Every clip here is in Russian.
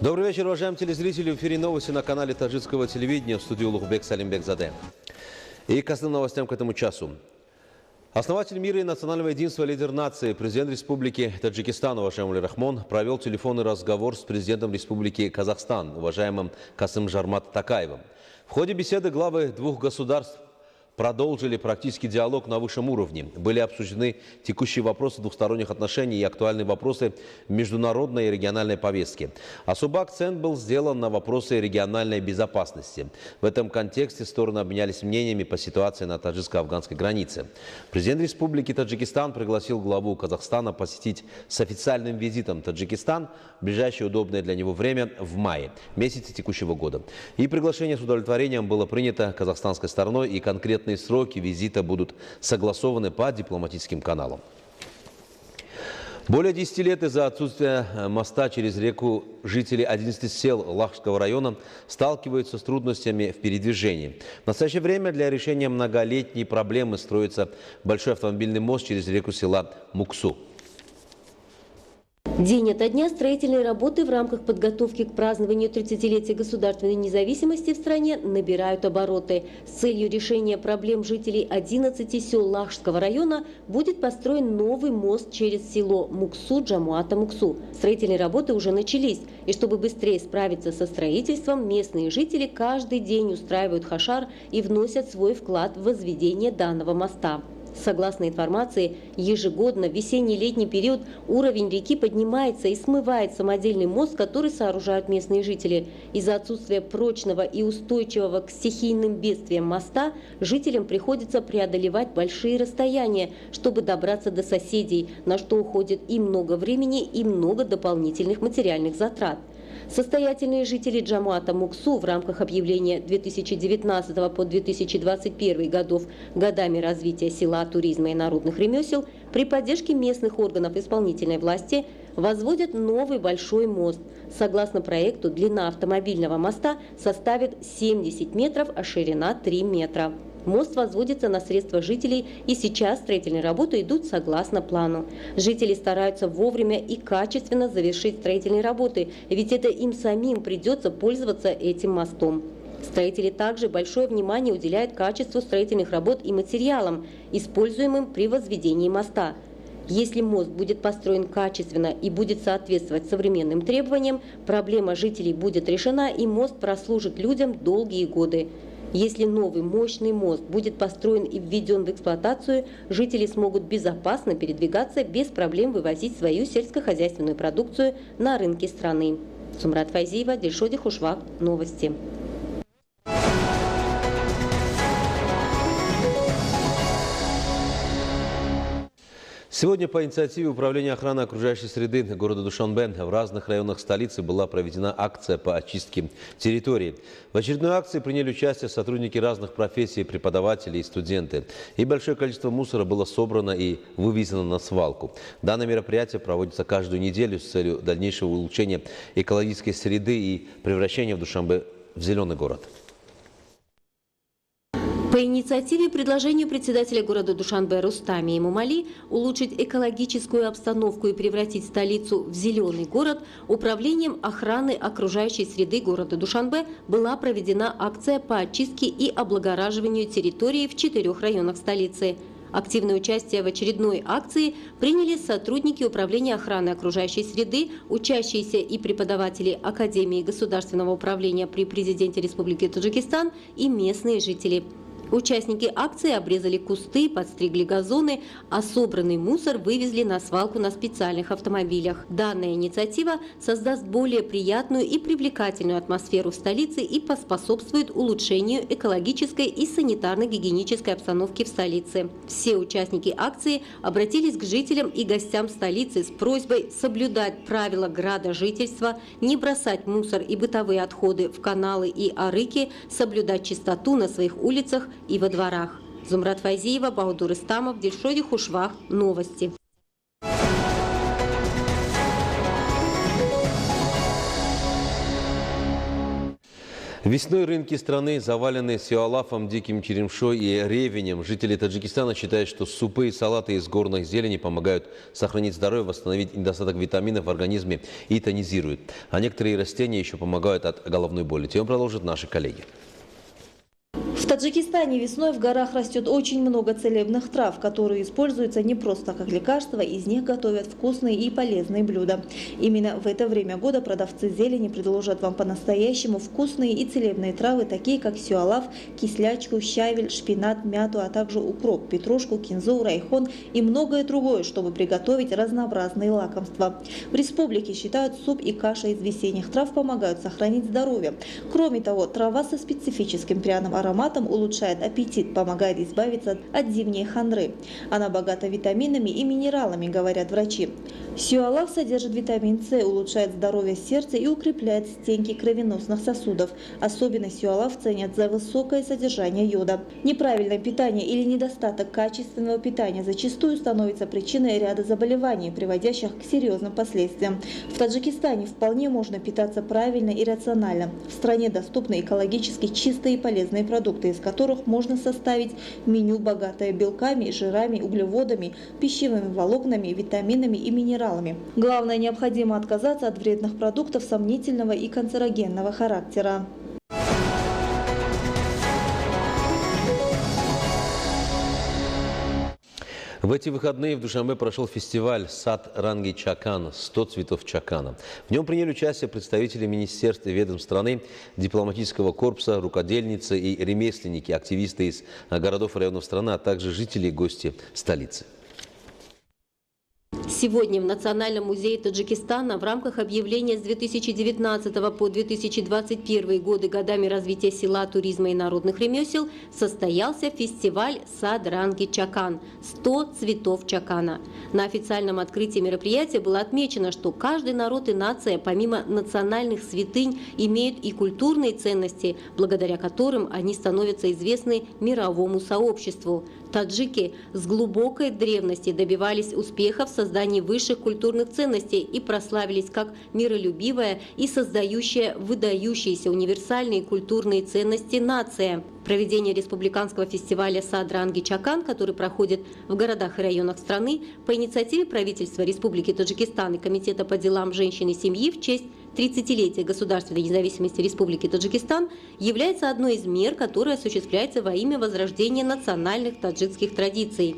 Добрый вечер, уважаемые телезрители. В эфире новости на канале таджикского телевидения. В студии Улугбек Салимбекзаде. И к основным новостям к этому часу. Основатель мира и национального единства, лидер нации, президент Республики Таджикистан, уважаемый Рахмон, провел телефонный разговор с президентом Республики Казахстан, уважаемым Касым-Жомарт Токаевым. В ходе беседы главы двух государств продолжили практический диалог на высшем уровне. Были обсуждены текущие вопросы двухсторонних отношений и актуальные вопросы международной и региональной повестки. Особый акцент был сделан на вопросы региональной безопасности. В этом контексте стороны обменялись мнениями по ситуации на таджикско-афганской границе. Президент Республики Таджикистан пригласил главу Казахстана посетить с официальным визитом Таджикистан в ближайшее удобное для него время в мае, месяце текущего года. И приглашение с удовлетворением было принято казахстанской стороной, и конкретно сроки визита будут согласованы по дипломатическим каналам. Более 10 лет из-за отсутствия моста через реку жители 11 сел Лахского района сталкиваются с трудностями в передвижении. В настоящее время для решения многолетней проблемы строится большой автомобильный мост через реку села Муксу. День ото дня строительные работы в рамках подготовки к празднованию 30-летия государственной независимости в стране набирают обороты. С целью решения проблем жителей 11 сел Лахского района будет построен новый мост через село Муксу Джамуата Муксу. Строительные работы уже начались, и чтобы быстрее справиться со строительством, местные жители каждый день устраивают хашар и вносят свой вклад в возведение данного моста. Согласно информации, ежегодно в весенний-летний период уровень реки поднимается и смывает самодельный мост, который сооружают местные жители. Из-за отсутствия прочного и устойчивого к стихийным бедствиям моста жителям приходится преодолевать большие расстояния, чтобы добраться до соседей, на что уходит и много времени, и много дополнительных материальных затрат. Состоятельные жители Джамуата Муксу в рамках объявления 2019 по 2021 годов годами развития села, туризма и народных ремесел при поддержке местных органов исполнительной власти возводят новый большой мост. Согласно проекту, длина автомобильного моста составит 70 метров, а ширина 3 метра. Мост возводится на средства жителей, и сейчас строительные работы идут согласно плану. Жители стараются вовремя и качественно завершить строительные работы, ведь это им самим придется пользоваться этим мостом. Строители также большое внимание уделяют качеству строительных работ и материалам, используемым при возведении моста. Если мост будет построен качественно и будет соответствовать современным требованиям, проблема жителей будет решена, и мост прослужит людям долгие годы. Если новый мощный мост будет построен и введен в эксплуатацию, жители смогут безопасно передвигаться, без проблем вывозить свою сельскохозяйственную продукцию на рынки страны. Сумрат Файзиева, Дильшоди Хушвак. Новости. Сегодня по инициативе Управления охраны окружающей среды города Душанбе в разных районах столицы была проведена акция по очистке территории. В очередной акции приняли участие сотрудники разных профессий, преподаватели и студенты. И большое количество мусора было собрано и вывезено на свалку. Данное мероприятие проводится каждую неделю с целью дальнейшего улучшения экологической среды и превращения в Душанбе в зеленый город. По инициативе и предложению председателя города Душанбе Рустами Имамали улучшить экологическую обстановку и превратить столицу в зеленый город, Управлением охраны окружающей среды города Душанбе была проведена акция по очистке и облагораживанию территории в 4 районах столицы. Активное участие в очередной акции приняли сотрудники Управления охраны окружающей среды, учащиеся и преподаватели Академии государственного управления при президенте Республики Таджикистан и местные жители. Участники акции обрезали кусты, подстригли газоны, а собранный мусор вывезли на свалку на специальных автомобилях. Данная инициатива создаст более приятную и привлекательную атмосферу в столице и поспособствует улучшению экологической и санитарно-гигиенической обстановки в столице. Все участники акции обратились к жителям и гостям столицы с просьбой соблюдать правила градожительства, не бросать мусор и бытовые отходы в каналы и арыки, соблюдать чистоту на своих улицах и во дворах. Зумрат Файзиева, Баудур Истамов, Дильшоди Хушвах. Новости. Весной рынки страны завалены сиалафом, диким черемшой и ревенем. Жители Таджикистана считают, что супы и салаты из горной зелени помогают сохранить здоровье, восстановить недостаток витаминов в организме и тонизируют. А некоторые растения еще помогают от головной боли. Тему продолжат наши коллеги. В Таджикистане весной в горах растет очень много целебных трав, которые используются не просто как лекарства, из них готовят вкусные и полезные блюда. Именно в это время года продавцы зелени предложат вам по-настоящему вкусные и целебные травы, такие как сиалаф, кислячку, щавель, шпинат, мяту, а также укроп, петрушку, кинзу, райхон и многое другое, чтобы приготовить разнообразные лакомства. В республике считают, суп и каша из весенних трав помогают сохранить здоровье. Кроме того, трава со специфическим пряным ароматом улучшает аппетит, помогает избавиться от зимней хандры. Она богата витаминами и минералами, говорят врачи. Сиалаф содержит витамин С, улучшает здоровье сердца и укрепляет стенки кровеносных сосудов. Особенно сиалаф ценят за высокое содержание йода. Неправильное питание или недостаток качественного питания зачастую становится причиной ряда заболеваний, приводящих к серьезным последствиям. В Таджикистане вполне можно питаться правильно и рационально. В стране доступны экологически чистые и полезные продукты, из которых можно составить меню, богатое белками, жирами, углеводами, пищевыми волокнами, витаминами и минералами. Главное, необходимо отказаться от вредных продуктов сомнительного и канцерогенного характера. В эти выходные в Душанбе прошел фестиваль «Сад Ранги Чакан» – 100 цветов Чакана. В нем приняли участие представители министерств и ведомств страны, дипломатического корпуса, рукодельницы и ремесленники, активисты из городов и районов страны, а также жители и гости столицы. Сегодня в Национальном музее Таджикистана в рамках объявления с 2019 по 2021 годы годами развития села, туризма и народных ремесел состоялся фестиваль «Сад Ранги Чакан» – 100 цветов Чакана. На официальном открытии мероприятия было отмечено, что каждый народ и нация, помимо национальных святынь, имеют и культурные ценности, благодаря которым они становятся известны мировому сообществу. Таджики с глубокой древности добивались успеха в создании высших культурных ценностей и прославились как миролюбивая и создающая выдающиеся универсальные культурные ценности нация. Проведение республиканского фестиваля «Сад Ранги Чакан», который проходит в городах и районах страны, по инициативе правительства Республики Таджикистан и Комитета по делам женщин и семьи в честь 30-летия государственной независимости Республики Таджикистан, является одной из мер, которая осуществляется во имя возрождения национальных таджикских традиций.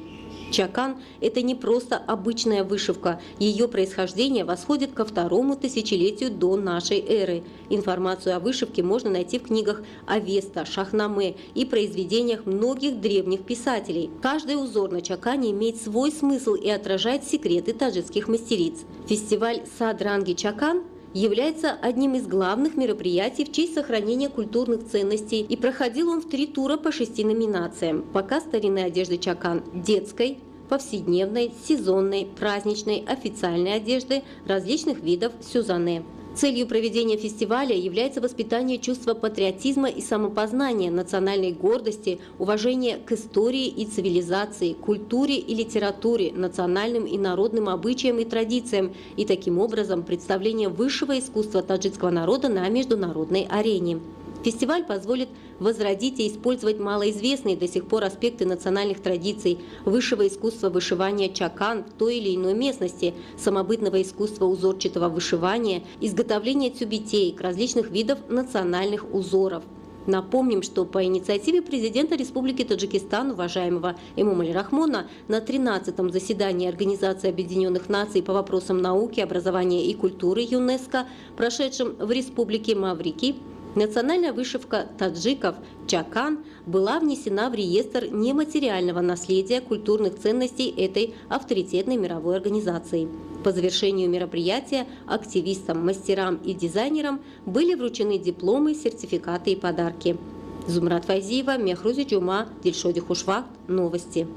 Чакан – это не просто обычная вышивка. Ее происхождение восходит ко второму тысячелетию до нашей эры. Информацию о вышивке можно найти в книгах Авеста, Шахнаме и произведениях многих древних писателей. Каждый узор на чакане имеет свой смысл и отражает секреты таджикских мастериц. Фестиваль «Сад Ранги Чакан» является одним из главных мероприятий в честь сохранения культурных ценностей, и проходил он в 3 тура по 6 номинациям: показ старинной одежды Чакан, детской, повседневной, сезонной, праздничной, официальной одежды различных видов сюзанне. Целью проведения фестиваля является воспитание чувства патриотизма и самопознания, национальной гордости, уважения к истории и цивилизации, культуре и литературе, национальным и народным обычаям и традициям, и таким образом представление высшего искусства таджикского народа на международной арене. Фестиваль позволит возродить и использовать малоизвестные до сих пор аспекты национальных традиций, высшего искусства вышивания чакан в той или иной местности, самобытного искусства узорчатого вышивания, изготовления тюбетеек, различных видов национальных узоров. Напомним, что по инициативе президента Республики Таджикистан, уважаемого Эмомали Рахмона, на 13-м заседании Организации Объединенных Наций по вопросам науки, образования и культуры ЮНЕСКО, прошедшем в Республике Маврикий, национальная вышивка таджиков чакан была внесена в реестр нематериального наследия культурных ценностей этой авторитетной мировой организации. По завершению мероприятия активистам, мастерам и дизайнерам были вручены дипломы, сертификаты и подарки. Зумрат Файзиева, Мехрузи Джума, Дильшоди Хушвакт. Новости.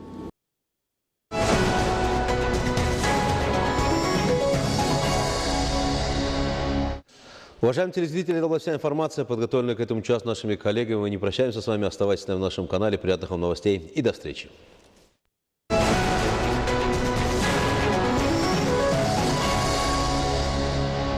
Уважаемые телезрители, это была вся информация, подготовленная к этому часу нашими коллегами. Мы не прощаемся с вами, оставайтесь в нашем канале. Приятных вам новостей и до встречи.